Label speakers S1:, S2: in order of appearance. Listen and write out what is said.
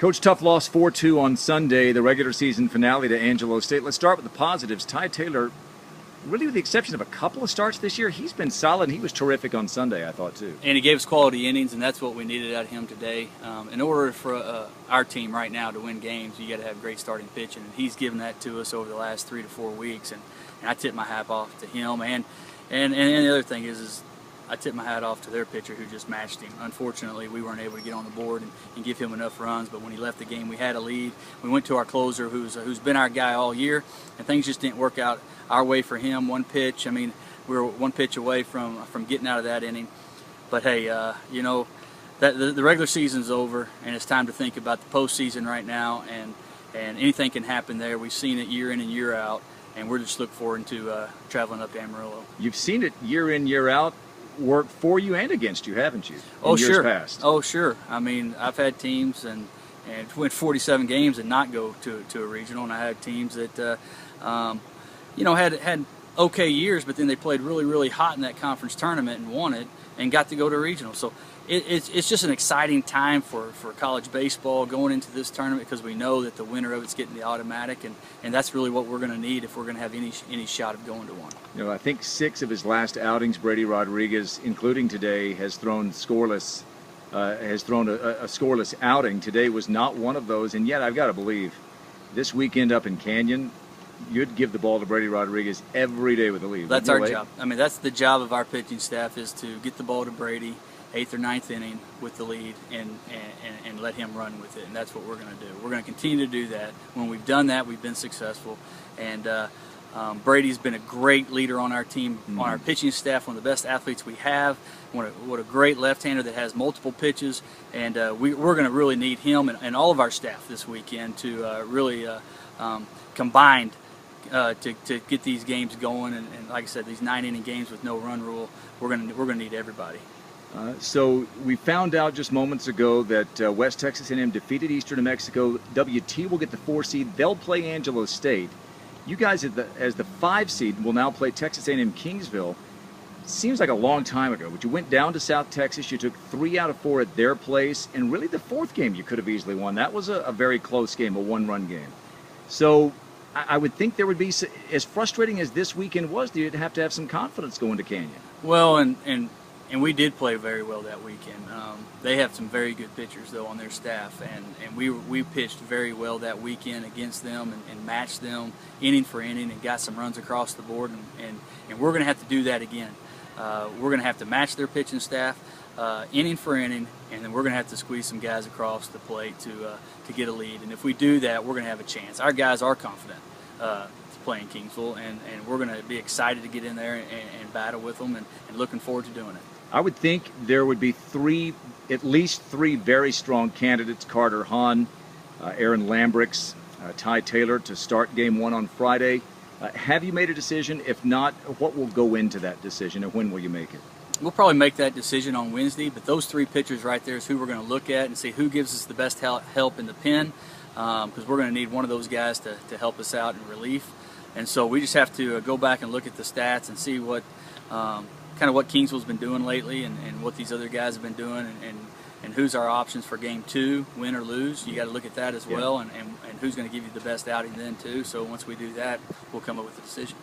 S1: Coach, tough loss 4-2 on Sunday, the regular season finale to Angelo State. Let's start with the positives. Ty Taylor, really with the exception of a couple of starts this year, he's been solid. He was terrific on Sunday, I thought, too.
S2: And he gave us quality innings, and that's what we needed out of him today. In order for our team right now to win games, you got to have great starting pitching, and he's given that to us over the last 3 to 4 weeks. And I tip my hat off to him. And the other thing is I tip my hat off to their pitcher who just matched him. Unfortunately, we weren't able to get on the board and give him enough runs, but when he left the game, we had a lead. We went to our closer who's been our guy all year, and things just didn't work out our way for him. One pitch, I mean, we were one pitch away from getting out of that inning. But hey, you know, the regular season's over, and it's time to think about the postseason right now, and anything can happen there. We've seen it year in and year out, and we're just looking forward to traveling up to Amarillo.
S1: You've seen it year in, year out work for you and against you, haven't you?
S2: Oh,
S1: years
S2: sure.
S1: Past.
S2: Oh, sure. I mean, I've had teams and win 47 games and not go to a regional, and I had teams that, you know, had okay years, but then they played really, really hot in that conference tournament and won it and got to go to a regional. So it's just an exciting time for college baseball going into this tournament, because we know that the winner of it's getting the automatic, and that's really what we're going to need if we're going to have any shot of going to one.
S1: You know, I think 6 of his last outings, Brady Rodriguez, including today, has thrown scoreless. Has thrown a scoreless outing. Today was not one of those, and yet I've got to believe this weekend up in Canyon, you'd give the ball to Brady Rodriguez every day with the lead.
S2: That's our job. I mean, that's the job of our pitching staff, is to get the ball to Brady 8th or 9th inning with the lead and let him run with it, and that's what we're going to do. We're going to continue to do that. When we've done that, we've been successful, and Brady's been a great leader on our team, on our pitching staff, one of the best athletes we have. What a great left-hander that has multiple pitches, and we're going to really need him and all of our staff this weekend to really combine to get these games going. And like I said, these 9-inning games with no run rule, we're going to need everybody.
S1: So we found out just moments ago that West Texas A&M defeated Eastern New Mexico. WT will get the 4 seed. They'll play Angelo State. You guys, as the 5 seed, will now play Texas A&M Kingsville. Seems like a long time ago, but you went down to South Texas. You took 3 out of 4 at their place, and really the 4th game you could have easily won. That was a very close game, a 1-run game. So I would think there would be, as frustrating as this weekend was, you'd have to have some confidence going to Canyon.
S2: Well, and we did play very well that weekend. They have some very good pitchers, though, on their staff, and we pitched very well that weekend against them and matched them inning for inning and got some runs across the board, and we're going to have to do that again. We're going to have to match their pitching staff inning for inning, and then we're going to have to squeeze some guys across the plate to get a lead. And if we do that, we're going to have a chance. Our guys are confident to play in Kingsville, and we're going to be excited to get in there and battle with them, and looking forward to doing it.
S1: I would think there would be at least three very strong candidates: Carter Hahn, Aaron Lambricks, Ty Taylor, to start Game 1 on Friday. Have you made a decision? If not, what will go into that decision, and when will you make it?
S2: We'll probably make that decision on Wednesday, but those 3 pitchers right there is who we're going to look at and see who gives us the best help in the pen, because we're going to need one of those guys to help us out in relief. And so we just have to go back and look at the stats and see what kind of what Kingsville's been doing lately, and what these other guys have been doing, and who's our options for Game 2, win or lose. You got to look at that as well, and who's going to give you the best outing then too. So once we do that, we'll come up with a decision.